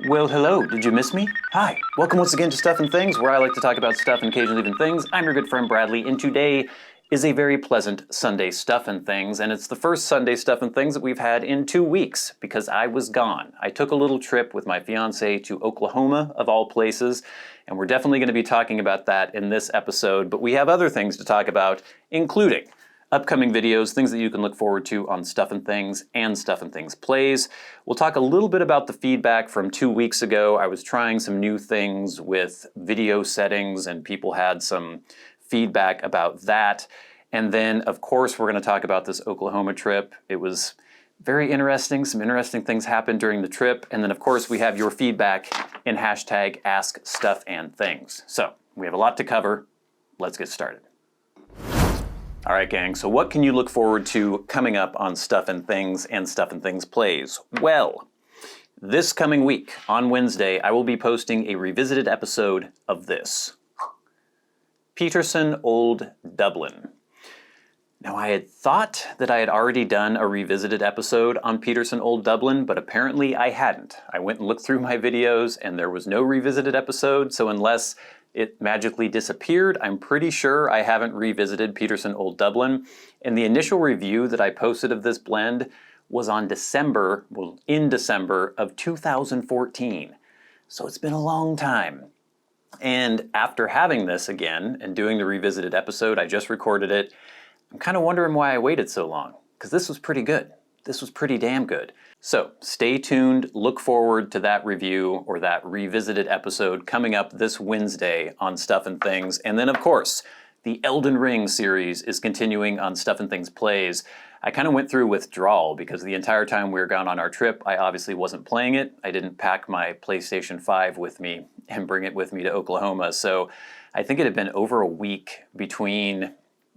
Well, hello, did you miss me? Hi, welcome once again to Stuff and Things, where I like to talk about stuff and occasionally even things. I'm your good friend Bradley, and today is a very pleasant Sunday Stuff and Things, and it's the first Sunday Stuff and Things that we've had in 2 weeks, because I was gone. I took a little trip with my fiance to Oklahoma, of all places, and we're definitely going to be talking about that in this episode, but we have other things to talk about, including upcoming videos, things that you can look forward to on Stuff and Things and Stuff and Things Plays. We'll talk a little bit about the feedback from 2 weeks ago. I was trying some new things with video settings and people had some feedback about that. And then, of course, we're going to talk about this Oklahoma trip. It was very interesting. Some interesting things happened during the trip. And then, of course, we have your feedback in hashtag askstuffandthings. So we have a lot to cover. Let's get started. All right, gang, so what can you look forward to coming up on Stuff and Things and Stuff and Things Plays? Well, this coming week, on Wednesday, I will be posting a revisited episode of this. Peterson, Old Dublin. Now, I had thought that I had already done a revisited episode on Peterson, Old Dublin, but apparently I hadn't. I went and looked through my videos, and there was no revisited episode, so unless it magically disappeared, I'm pretty sure I haven't revisited Peterson, Old Dublin. And the initial review that I posted of this blend was in December of 2014. So it's been a long time. And after having this again and doing the revisited episode, I just recorded it, I'm kind of wondering why I waited so long, because this was pretty good. This was pretty damn good. So stay tuned, look forward to that review or that revisited episode coming up this Wednesday on Stuff and Things. And then, of course, the Elden Ring series is continuing on Stuff and Things Plays. I kind of went through withdrawal because the entire time we were gone on our trip, I obviously wasn't playing it. I didn't pack my PlayStation 5 with me and bring it with me to Oklahoma. So I think it had been over a week between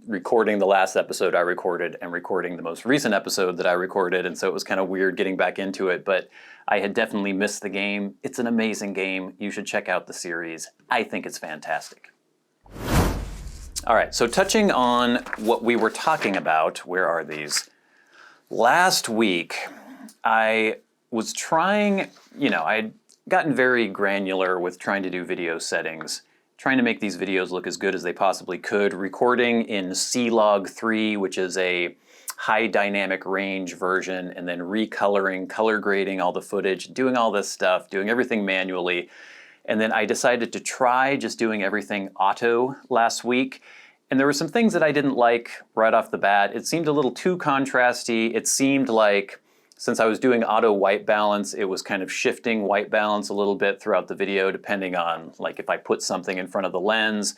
recording the last episode I recorded and recording the most recent episode that I recorded, and so it was kind of weird getting back into it, but I had definitely missed the game. It's an amazing game. You should check out the series. I think it's fantastic. All right, so touching on what we were talking about, where are these? Last week, I was trying, I'd gotten very granular with trying to do video settings, trying to make these videos look as good as they possibly could, recording in C-Log 3, which is a high dynamic range version, and then recoloring, color grading all the footage, doing all this stuff, doing everything manually. And then I decided to try just doing everything auto last week. And there were some things that I didn't like right off the bat. It seemed a little too contrasty. It seemed like, since I was doing auto white balance, it was kind of shifting white balance a little bit throughout the video, depending on like if I put something in front of the lens.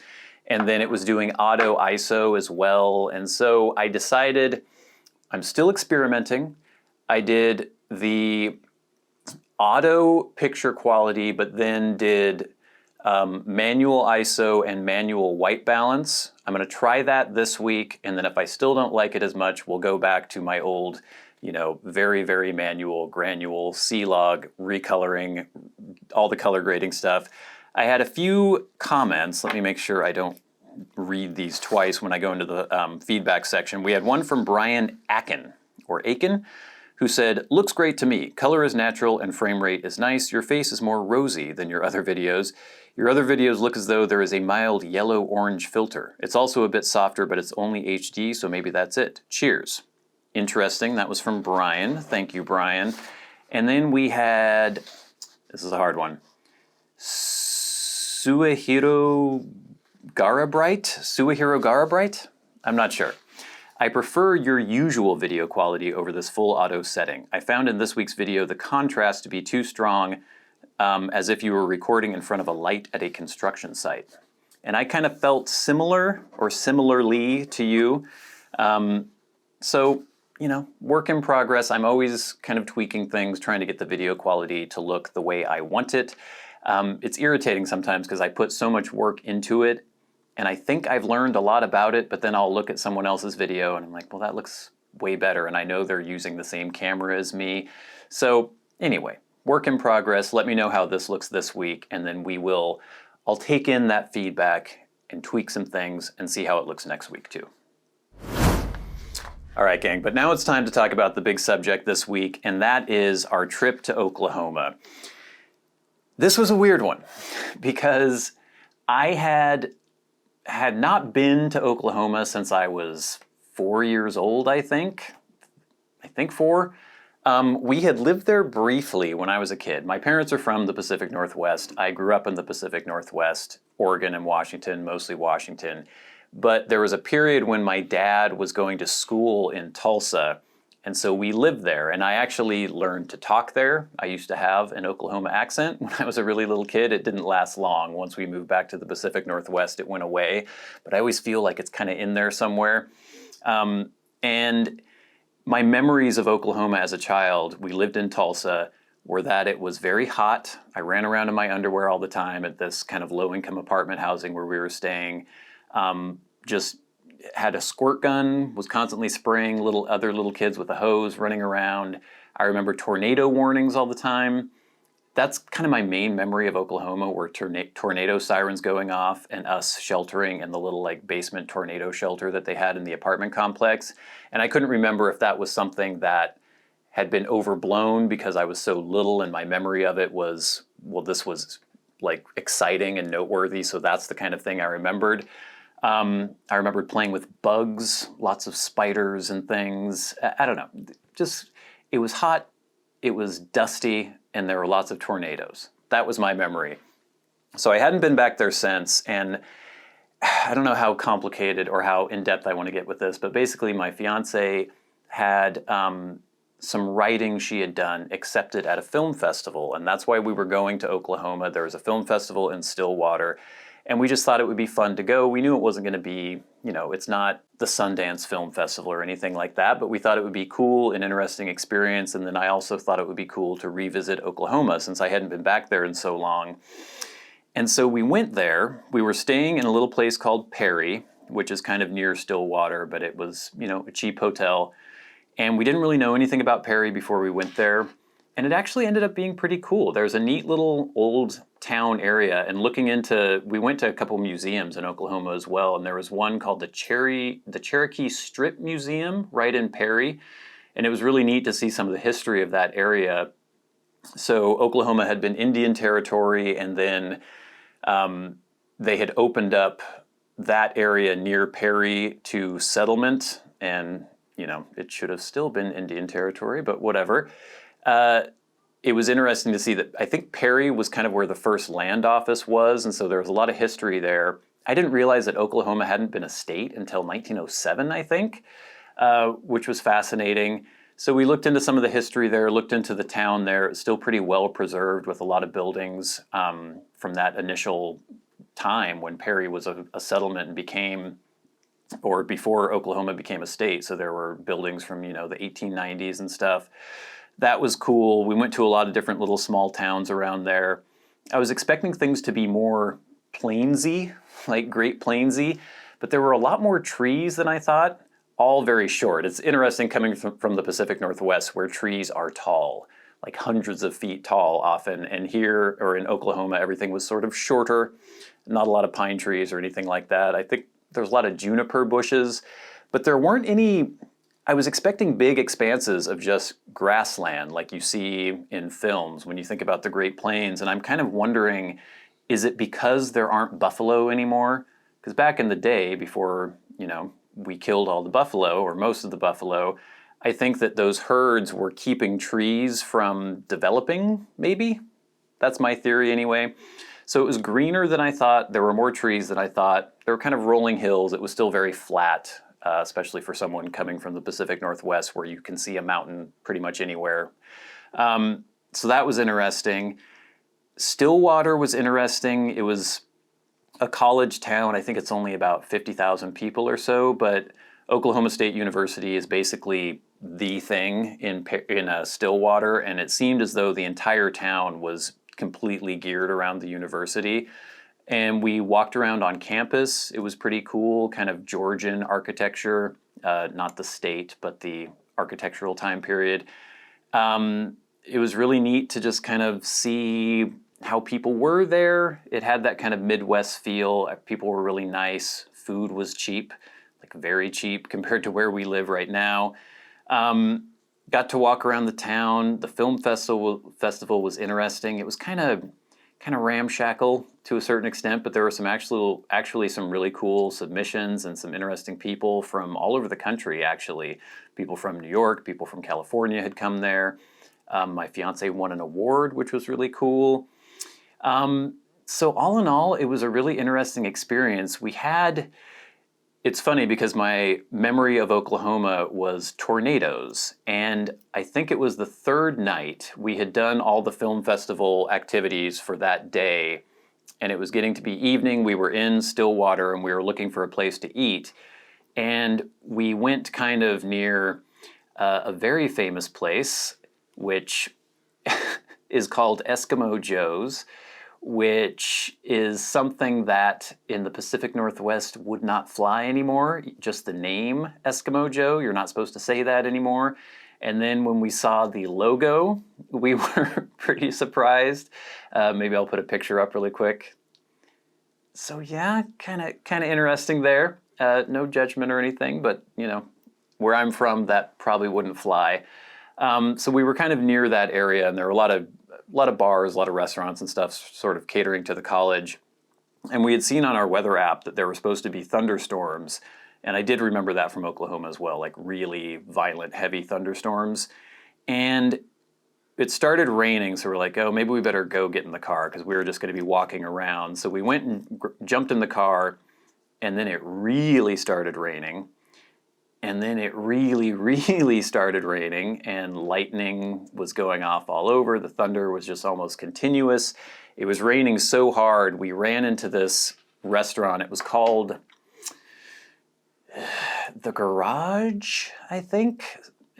And then it was doing auto ISO as well. And so I decided, I'm still experimenting. I did the auto picture quality, but then did manual ISO and manual white balance. I'm gonna try that this week. And then if I still don't like it as much, we'll go back to my old very, very manual, granule, C-Log, recoloring, all the color grading stuff. I had a few comments. Let me make sure I don't read these twice when I go into the feedback section. We had one from Brian Aiken, who said, "Looks great to me. Color is natural and frame rate is nice. Your face is more rosy than your other videos. Your other videos look as though there is a mild yellow-orange filter. It's also a bit softer, but it's only HD, so maybe that's it. Cheers." Interesting. That was from Brian. Thank you, Brian. And then we had, this is a hard one, Suehiro Garabright? I'm not sure. "I prefer your usual video quality over this full auto setting. I found in this week's video the contrast to be too strong, as if you were recording in front of a light at a construction site." And I kind of felt similar or similarly to you. So, work in progress. I'm always kind of tweaking things, trying to get the video quality to look the way I want it. It's irritating sometimes because I put so much work into it, and I think I've learned a lot about it, but then I'll look at someone else's video and I'm like, well, that looks way better, and I know they're using the same camera as me. So anyway, work in progress. Let me know how this looks this week, and then I'll take in that feedback and tweak some things and see how it looks next week too. All right, gang, but now it's time to talk about the big subject this week, and that is our trip to Oklahoma. This was a weird one because I had not been to Oklahoma since I was 4 years old, I think. I think 4. We had lived there briefly when I was a kid. My parents are from the Pacific Northwest. I grew up in the Pacific Northwest, Oregon and Washington, mostly Washington. But there was a period when my dad was going to school in Tulsa, and so we lived there. And I actually learned to talk there. I used to have an Oklahoma accent when I was a really little kid. It didn't last long. Once we moved back to the Pacific Northwest, it went away. But I always feel like it's kind of in there somewhere. And my memories of Oklahoma as a child, we lived in Tulsa, were that it was very hot. I ran around in my underwear all the time at this kind of low-income apartment housing where we were staying. Just had a squirt gun, was constantly spraying other little kids with a hose running around. I remember tornado warnings all the time. That's kind of my main memory of Oklahoma, were tornado sirens going off and us sheltering in the little like basement tornado shelter that they had in the apartment complex. And I couldn't remember if that was something that had been overblown because I was so little and my memory of it was, well, this was like exciting and noteworthy, so that's the kind of thing I remembered. I remembered playing with bugs, lots of spiders and things. I don't know, just, it was hot, it was dusty, and there were lots of tornadoes. That was my memory. So I hadn't been back there since, and I don't know how complicated or how in-depth I want to get with this, but basically my fiance had some writing she had done accepted at a film festival, and that's why we were going to Oklahoma. There was a film festival in Stillwater, and we just thought it would be fun to go. We knew it wasn't going to be, it's not the Sundance Film Festival or anything like that, but we thought it would be cool, an interesting experience, and then I also thought it would be cool to revisit Oklahoma since I hadn't been back there in so long. And so we went there. We were staying in a little place called Perry, which is kind of near Stillwater, but it was, a cheap hotel. And we didn't really know anything about Perry before we went there. And it actually ended up being pretty cool. There's a neat little old town area, and we went to a couple museums in Oklahoma as well, and there was one called the Cherokee Strip Museum right in Perry, and it was really neat to see some of the history of that area. So Oklahoma had been Indian territory, and then they had opened up that area near Perry to settlement, and it should have still been Indian territory, but whatever. It was interesting to see that I think Perry was kind of where the first land office was, and so there was a lot of history there. I didn't realize that Oklahoma hadn't been a state until 1907, I think, which was fascinating. So we looked into some of the history there, looked into the town there. It's still pretty well preserved with a lot of buildings from that initial time when Perry was a settlement and before Oklahoma became a state. So there were buildings from, the 1890s and stuff. That was cool. We went to a lot of different little small towns around there. I was expecting things to be more plainsy, like Great Plainsy, but there were a lot more trees than I thought, all very short. It's interesting coming from the Pacific Northwest where trees are tall, like hundreds of feet tall often, and here, or in Oklahoma, everything was sort of shorter, not a lot of pine trees or anything like that. I think there's a lot of juniper bushes, but there weren't any. I was expecting big expanses of just grassland like you see in films when you think about the Great Plains, and I'm kind of wondering, is it because there aren't buffalo anymore? Because back in the day, before, we killed all the buffalo, or most of the buffalo, I think that those herds were keeping trees from developing, maybe? That's my theory anyway. So it was greener than I thought. There were more trees than I thought. There were kind of rolling hills. It was still very flat. Especially for someone coming from the Pacific Northwest where you can see a mountain pretty much anywhere. So that was interesting. Stillwater was interesting. It was a college town. I think it's only about 50,000 people or so, but Oklahoma State University is basically the thing in Stillwater, and it seemed as though the entire town was completely geared around the university. And we walked around on campus. It was pretty cool, kind of Georgian architecture, not the state, but the architectural time period. It was really neat to just kind of see how people were there. It had that kind of Midwest feel. People were really nice. Food was cheap, like very cheap compared to where we live right now. Got to walk around the town. The film festival was interesting. It was kind of kind of ramshackle to a certain extent, but there were some actually some really cool submissions and some interesting people from all over the country, actually. People from New York, people from California had come there. My fiance won an award, which was really cool. So all in all, it was a really interesting experience. It's funny because my memory of Oklahoma was tornadoes, and I think it was the third night. We had done all the film festival activities for that day, and it was getting to be evening. We were in Stillwater, and we were looking for a place to eat, and we went kind of near a very famous place, which is called Eskimo Joe's, which is something that in the Pacific Northwest would not fly anymore. Just the name Eskimo Joe, you're not supposed to say that anymore. And then when we saw the logo, we were pretty surprised. Maybe I'll put a picture up really quick. So yeah, kind of interesting there. No judgment or anything, but where I'm from, that probably wouldn't fly. So we were kind of near that area, and there were a lot of bars, a lot of restaurants and stuff sort of catering to the college. And we had seen on our weather app that there were supposed to be thunderstorms. And I did remember that from Oklahoma as well, like really violent, heavy thunderstorms. And it started raining, so we're like, oh, maybe we better go get in the car because we were just going to be walking around. So we went and jumped in the car, and then it really started raining. And then it really, really started raining, and lightning was going off all over. The thunder was just almost continuous. It was raining so hard, we ran into this restaurant. It was called The Garage, I think.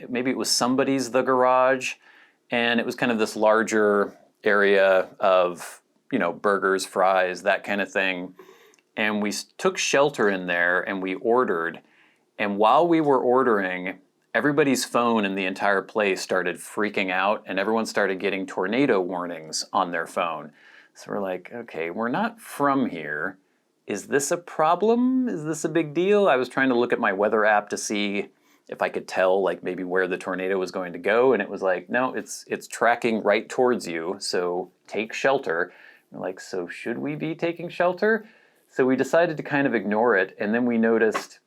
Maybe it was somebody's The Garage. And it was kind of this larger area of, burgers, fries, that kind of thing. And we took shelter in there, and we ordered. And while we were ordering, everybody's phone in the entire place started freaking out, and everyone started getting tornado warnings on their phone. So we're like, okay, we're not from here. Is this a problem? Is this a big deal? I was trying to look at my weather app to see if I could tell, like, maybe where the tornado was going to go, and it was like, no, it's tracking right towards you, so take shelter. We're like, so should we be taking shelter? So we decided to kind of ignore it, and then we noticed,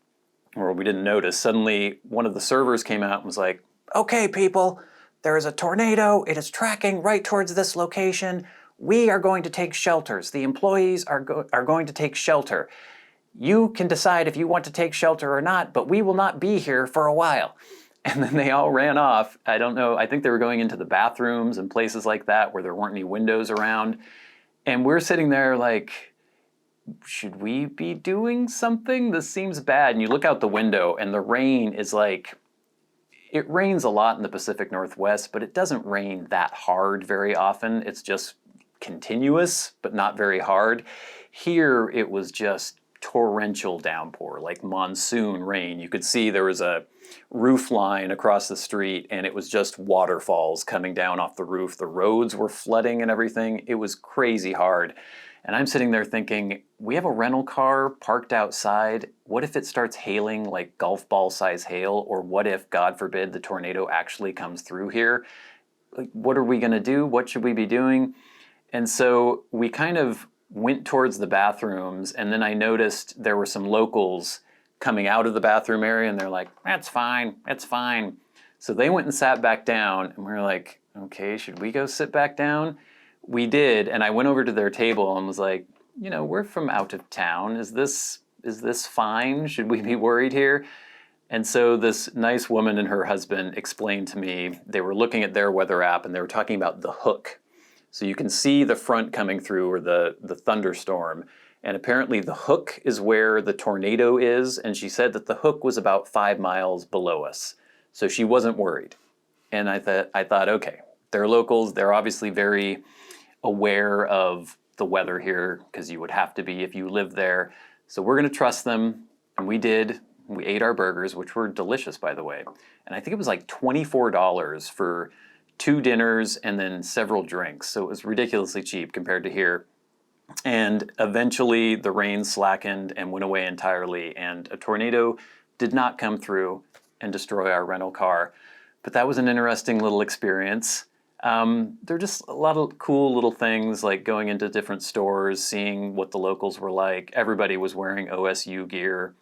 or we didn't notice, suddenly one of the servers came out and was like, okay, people, there is a tornado. It is tracking right towards this location. We are going to take shelters. The employees are going to take shelter. You can decide if you want to take shelter or not, but we will not be here for a while. And then they all ran off. I don't know, I think they were going into the bathrooms and places like that where there weren't any windows around. And we're sitting there like, should we be doing something? This seems bad. And you look out the window and the rain is like, it rains a lot in the Pacific Northwest, but it doesn't rain that hard very often. It's just continuous, but not very hard. Here, it was just torrential downpour, like monsoon rain. You could see there was a roof line across the street, and it was just waterfalls coming down off the roof. The roads were flooding and everything. It was crazy hard. And I'm sitting there thinking, we have a rental car parked outside. What if it starts hailing like golf ball size hail? Or what if, God forbid, the tornado actually comes through here? Like, what are we going to do? What should we be doing? And so we kind of went towards the bathrooms, and then I noticed there were some locals coming out of the bathroom area, and they're like, that's fine, it's fine. So they went and sat back down, and we were like, okay, should we go sit back down? We did, and I went over to their table and was like, we're from out of town. Is this fine? Should we be worried here? And so this nice woman and her husband explained to me, they were looking at their weather app, and they were talking about the hook. So you can see the front coming through, or the thunderstorm. And apparently the hook is where the tornado is, and she said that the hook was about 5 miles below us. So she wasn't worried. And I thought, okay, they're locals. They're obviously very aware of the weather here, because you would have to be if you lived there. So we're going to trust them. And we did. We ate our burgers, which were delicious, by the way. And I think it was like $24 for 2 dinners and then several drinks. So it was ridiculously cheap compared to here. And eventually the rain slackened and went away entirely, and a tornado did not come through and destroy our rental car. But that was an interesting little experience. There are just a lot of cool little things, like going into different stores, seeing what the locals were like. Everybody was wearing OSU gear.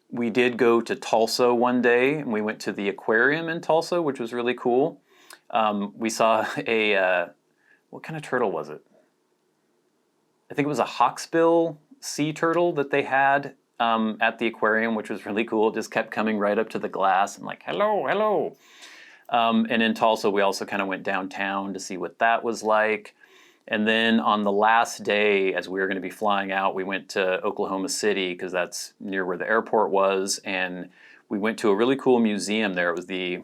We did go to Tulsa one day, and we went to the aquarium in Tulsa, which was really cool. We saw a, what kind of turtle was it? I think it was a hawksbill sea turtle that they had at the aquarium, which was really cool. It just kept coming right up to the glass and like, hello, hello. And in Tulsa, we also kind of went downtown to see what that was like. And then on the last day, as we were going to be flying out, we went to Oklahoma City because that's near where the airport was. And we went to a really cool museum there. It was the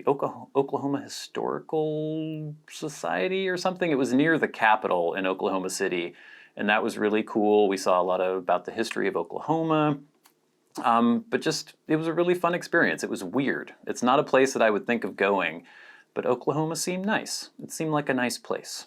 Oklahoma Historical Society or something? It was near the Capitol in Oklahoma City. And that was really cool. We saw a lot about the history of Oklahoma. But just, it was a really fun experience. It was weird. It's not a place that I would think of going, but Oklahoma seemed nice. It seemed like a nice place.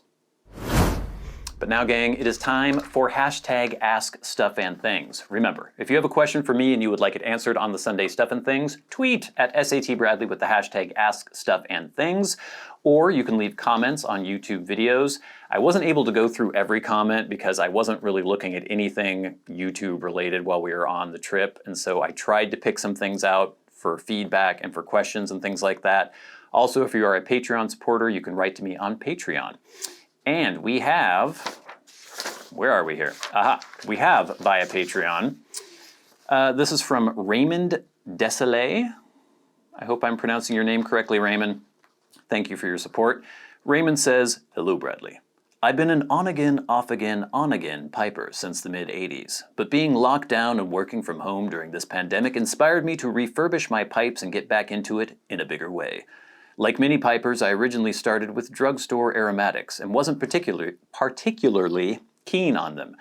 But now, gang, it is time for hashtag askstuffandthings. Remember, if you have a question for me and you would like it answered on the Sunday Stuff and Things, tweet at SATBradley with the hashtag askstuffandthings, or you can leave comments on YouTube videos. I wasn't able to go through every comment because I wasn't really looking at anything YouTube related while we were on the trip, and so I tried to pick some things out for feedback and for questions and things like that. Also, if you are a Patreon supporter, you can write to me on Patreon. And we have, where are we here? Aha, we have via Patreon. This is from Raymond Desailly. I hope I'm pronouncing your name correctly, Raymond. Thank you for your support. Raymond says, hello, Bradley. I've been an on-again, off-again, on-again piper since the mid-'80s, but being locked down and working from home during this pandemic inspired me to refurbish my pipes and get back into it in a bigger way. Like many pipers, I originally started with drugstore aromatics and wasn't particularly keen on them.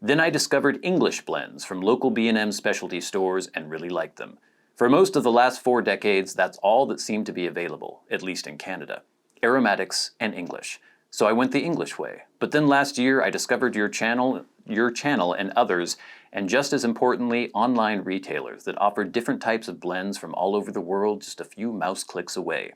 Then I discovered English blends from local B&M specialty stores and really liked them. For most of the last 4 decades, that's all that seemed to be available, at least in Canada. Aromatics and English. So I went the English way. But then last year, I discovered your channel and others, and just as importantly, online retailers that offer different types of blends from all over the world just a few mouse clicks away.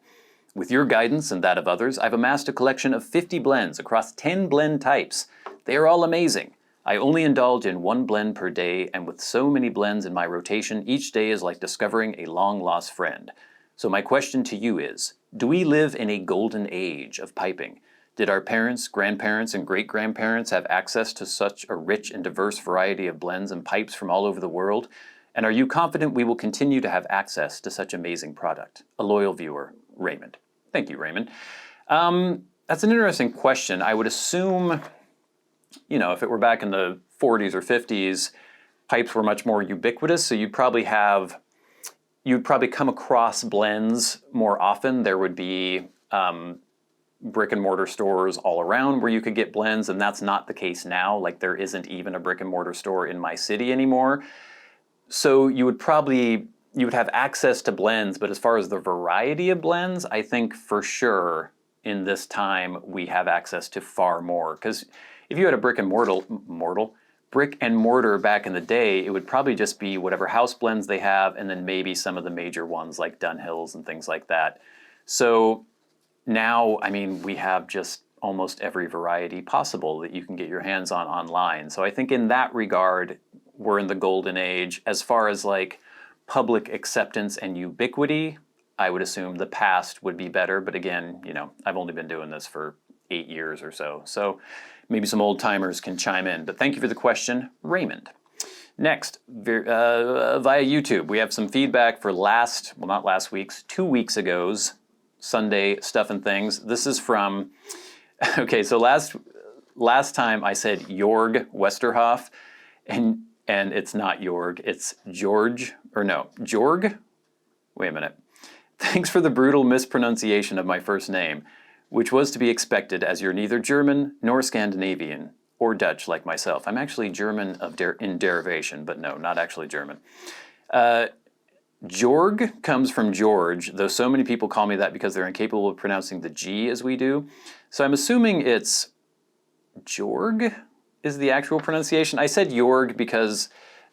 With your guidance and that of others, I've amassed a collection of 50 blends across 10 blend types. They are all amazing. I only indulge in 1 blend per day, and with so many blends in my rotation, each day is like discovering a long-lost friend. So my question to you is, do we live in a golden age of piping? Did our parents, grandparents, and great-grandparents have access to such a rich and diverse variety of blends and pipes from all over the world? And are you confident we will continue to have access to such amazing product? A loyal viewer, Raymond. Thank you, Raymond. That's an interesting question. I would assume, if it were back in the 40s or 50s, pipes were much more ubiquitous, so you'd probably come across blends more often. There would be brick and mortar stores all around where you could get blends, and that's not the case now. Like, there isn't even a brick and mortar store in my city anymore. So you would have access to blends, but as far as the variety of blends, I think for sure in this time we have access to far more. Because if you had a brick and mortar back in the day, it would probably just be whatever house blends they have, and then maybe some of the major ones like Dunhills and things like that. So now, we have just almost every variety possible that you can get your hands on online. So I think in that regard, we're in the golden age. As far as like public acceptance and ubiquity, I would assume the past would be better. But again, I've only been doing this for 8 years or so. So maybe some old timers can chime in. But thank you for the question, Raymond. Next, via YouTube, we have some feedback for 2 weeks ago's Sunday Stuff and Things. This is from, so last time I said Jorg Westerhoff, and it's not Jorg, it's Jorg. Wait a minute. Thanks for the brutal mispronunciation of my first name, which was to be expected as you're neither German nor Scandinavian or Dutch like myself. I'm actually German in derivation, but no, not actually German. Jorg comes from George, though so many people call me that because they're incapable of pronouncing the G as we do. So I'm assuming it's Jorg is the actual pronunciation. I said Jorg because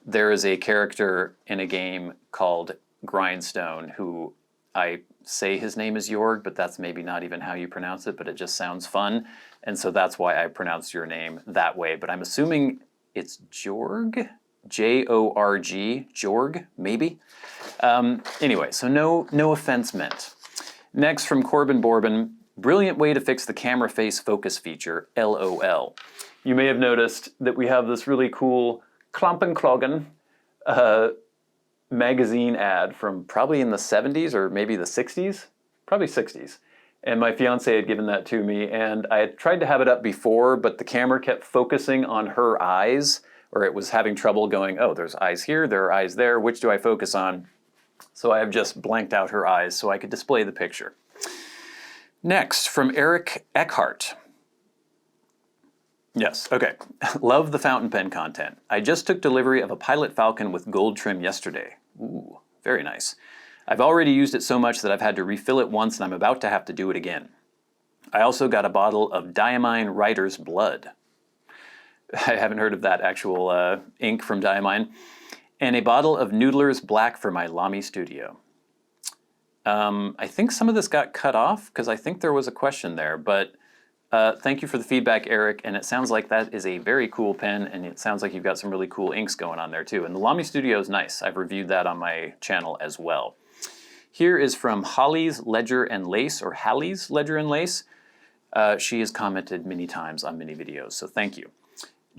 there is a character in a game called Grindstone who I say his name is Jorg, but that's maybe not even how you pronounce it, but it just sounds fun. And so that's why I pronounce your name that way. But I'm assuming it's Jorg? J-O-R-G, Jorg, maybe? Anyway, so no offense meant. Next from Corbin Borbin, brilliant way to fix the camera face focus feature, LOL. You may have noticed that we have this really cool Klampenklogen magazine ad from probably in the 70s or maybe the 60s, probably 60s. And my fiance had given that to me, and I had tried to have it up before, but the camera kept focusing on her eyes, or it was having trouble going, oh, there's eyes here, there are eyes there, which do I focus on? So I have just blanked out her eyes so I could display the picture. Next, from Eric Eckhart. Yes, okay. Love the fountain pen content. I just took delivery of a Pilot Falcon with gold trim yesterday. Ooh, very nice. I've already used it so much that I've had to refill it once and I'm about to have to do it again. I also got a bottle of Diamine Writer's Blood. I haven't heard of that actual ink from Diamine. And a bottle of Noodler's Black for my Lamy Studio. I think some of this got cut off because I think there was a question there, but thank you for the feedback, Eric, and it sounds like that is a very cool pen, and it sounds like you've got some really cool inks going on there too. And the Lamy Studio is nice. I've reviewed that on my channel as well. Here is from Holly's Ledger and Lace, or Hallie's Ledger and Lace. She has commented many times on many videos, so thank you.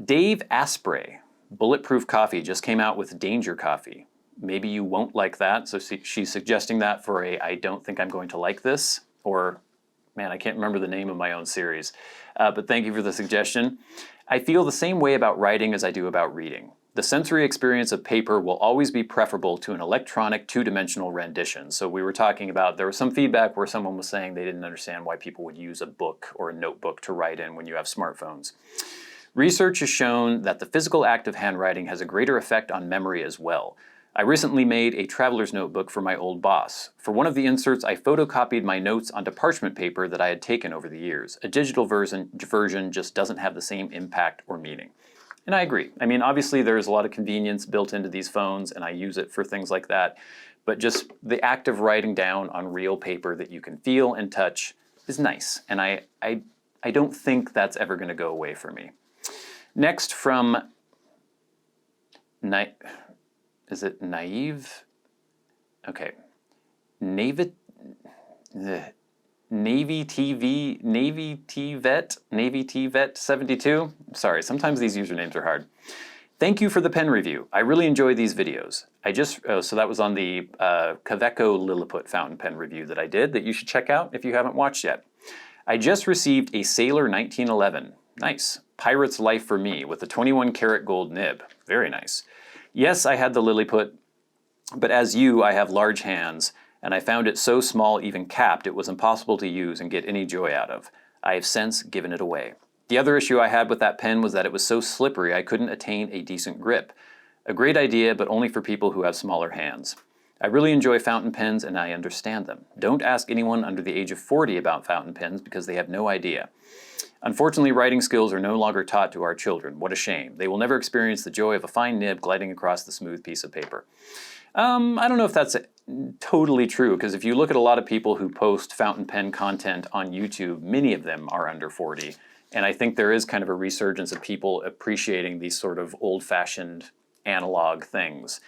Dave Asprey, Bulletproof Coffee, just came out with Danger Coffee. Maybe you won't like that, so she's suggesting that for a I don't think I'm going to like this, or man, I can't remember the name of my own series. But thank you for the suggestion. I feel the same way about writing as I do about reading. The sensory experience of paper will always be preferable to an electronic two-dimensional rendition. So we were talking about, there was some feedback where someone was saying they didn't understand why people would use a book or a notebook to write in when you have smartphones. Research has shown that the physical act of handwriting has a greater effect on memory as well. I recently made a traveler's notebook for my old boss. For one of the inserts, I photocopied my notes onto parchment paper that I had taken over the years. A digital version just doesn't have the same impact or meaning. And I agree. I mean, obviously there's a lot of convenience built into these phones, and I use it for things like that. But just the act of writing down on real paper that you can feel and touch is nice. And I don't think that's ever going to go away for me. Next from is it Naive? Okay. Navy TVet 72. Sorry, sometimes these usernames are hard. Thank you for the pen review. I really enjoy these videos. So that was on the Kaweco Lilliput fountain pen review that I did that you should check out if you haven't watched yet. I just received a Sailor 1911. Nice. Pirate's Life for Me with a 21 karat gold nib. Very nice. Yes, I had the Lilliput, but as you, I have large hands, and I found it so small, even capped, it was impossible to use and get any joy out of. I have since given it away. The other issue I had with that pen was that it was so slippery I couldn't attain a decent grip. A great idea, but only for people who have smaller hands. I really enjoy fountain pens and I understand them. Don't ask anyone under the age of 40 about fountain pens because they have no idea. Unfortunately, writing skills are no longer taught to our children. What a shame. They will never experience the joy of a fine nib gliding across the smooth piece of paper. I don't know if that's totally true, because if you look at a lot of people who post fountain pen content on YouTube, many of them are under 40. And I think there is kind of a resurgence of people appreciating these sort of old-fashioned analog things.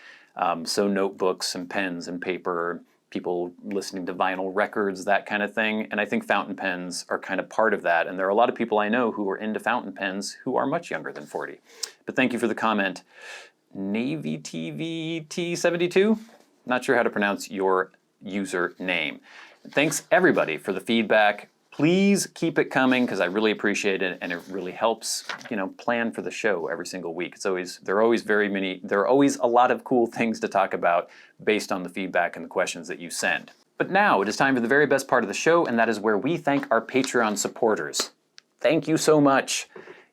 So notebooks and pens and paper, people listening to vinyl records, that kind of thing. And I think fountain pens are kind of part of that. And there are a lot of people I know who are into fountain pens who are much younger than 40. But thank you for the comment. Navy TV T72? Not sure how to pronounce your username. Thanks everybody for the feedback. Please keep it coming because I really appreciate it and it really helps, plan for the show every single week. There are always a lot of cool things to talk about based on the feedback and the questions that you send. But now it is time for the very best part of the show, and that is where we thank our Patreon supporters. Thank you so much.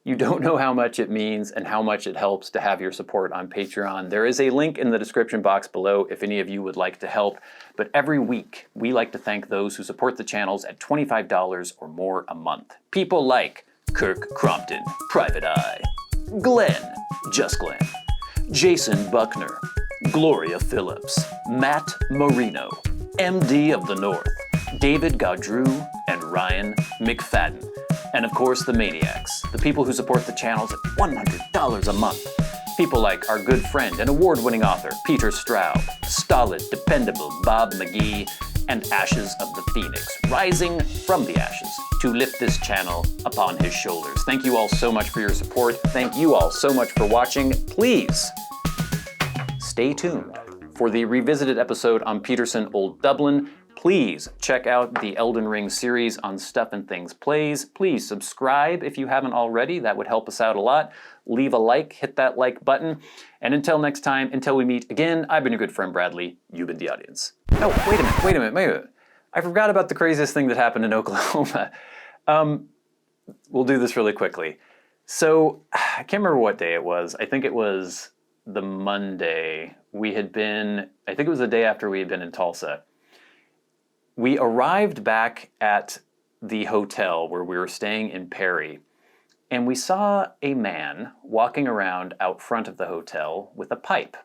You don't know how much it means and how much it helps to have your support on Patreon. There is a link in the description box below if any of you would like to help. But every week, we like to thank those who support the channels at $25 or more a month. People like Kirk Crompton, Private Eye, Glenn, Just Glenn, Jason Buckner, Gloria Phillips, Matt Marino, MD of the North, David Gaudreau and Ryan McFadden. And of course, the Maniacs, the people who support the channels at $100 a month. People like our good friend and award-winning author, Peter Straub, stolid, dependable Bob Magee, and Ashes of the Phoenix, rising from the ashes to lift this channel upon his shoulders. Thank you all so much for your support. Thank you all so much for watching. Please stay tuned for the revisited episode on Peterson, Old Dublin. Please check out the Elden Ring series on Stuff and Things Plays. Please subscribe if you haven't already. That would help us out a lot. Leave a like, hit that like button. And until next time, until we meet again, I've been your good friend Bradley. You've been the audience. Oh, wait a minute. I forgot about the craziest thing that happened in Oklahoma. We'll do this really quickly. So, I can't remember what day it was. I think it was the Monday. I think it was the day after we had been in Tulsa. We arrived back at the hotel where we were staying in Perry, and we saw a man walking around out front of the hotel with a pipe.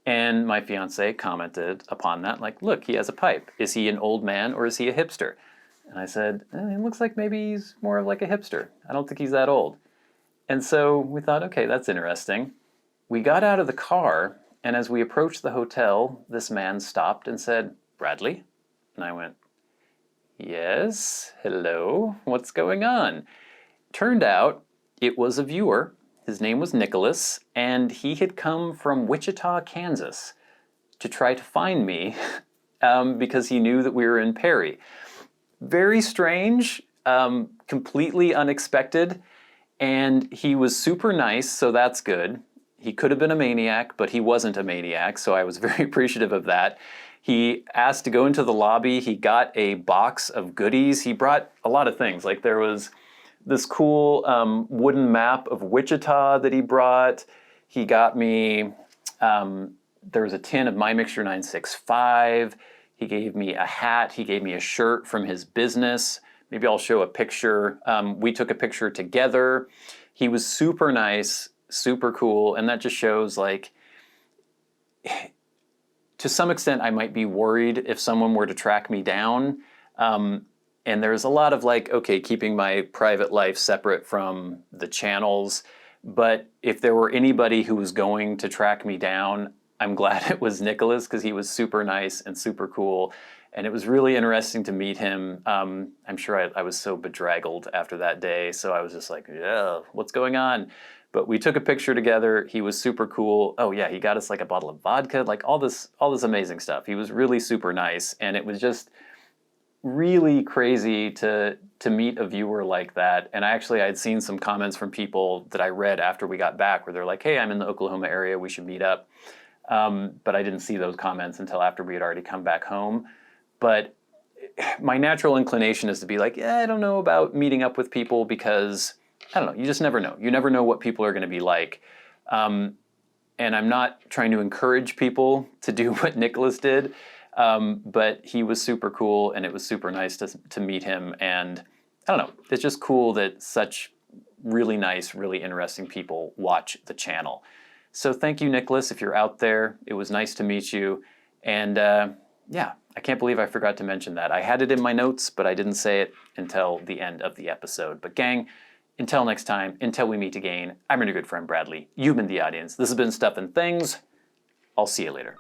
And my fiance commented upon that, like, look, he has a pipe. Is he an old man or is he a hipster? And I said, it looks like maybe he's more of like a hipster. I don't think he's that old. And so we thought, okay, that's interesting. We got out of the car, and as we approached the hotel, this man stopped and said, Bradley? And I went, yes, hello, what's going on? Turned out it was a viewer. His name was Nicholas, and he had come from Wichita, Kansas to try to find me because he knew that we were in Perry. Very strange, completely unexpected, and he was super nice, so that's good. He could have been a maniac, but he wasn't a maniac, so I was very appreciative of that. He asked to go into the lobby. He got a box of goodies. He brought a lot of things. Like there was this cool wooden map of Wichita that he brought. He got me, there was a tin of My Mixture 965. He gave me a hat. He gave me a shirt from his business. Maybe I'll show a picture. We took a picture together. He was super nice, super cool, and that just shows like, to some extent, I might be worried if someone were to track me down. And there's a lot of like, okay, keeping my private life separate from the channels. But if there were anybody who was going to track me down, I'm glad it was Nicholas because he was super nice and super cool. And it was really interesting to meet him. I'm sure I was so bedraggled after that day. So I was just like, yeah, what's going on? But we took a picture together. He was super cool. Oh yeah, he got us like a bottle of vodka, like all this amazing stuff. He was really super nice, and it was just really crazy to meet a viewer like that. And I'd seen some comments from people that I read after we got back where they're like, hey, I'm in the Oklahoma area, we should meet up. But I didn't see those comments until after we had already come back home. But my natural inclination is to be like, yeah, I don't know about meeting up with people because I don't know, you just never know. You never know what people are going to be like. And I'm not trying to encourage people to do what Nicholas did, but he was super cool and it was super nice to meet him. And I don't know, it's just cool that such really nice, really interesting people watch the channel. So thank you, Nicholas, if you're out there. It was nice to meet you. And yeah, I can't believe I forgot to mention that. I had it in my notes, but I didn't say it until the end of the episode. But gang, until next time, until we meet again, I'm your good friend Bradley. You've been the audience. This has been Stuff and Things. I'll see you later.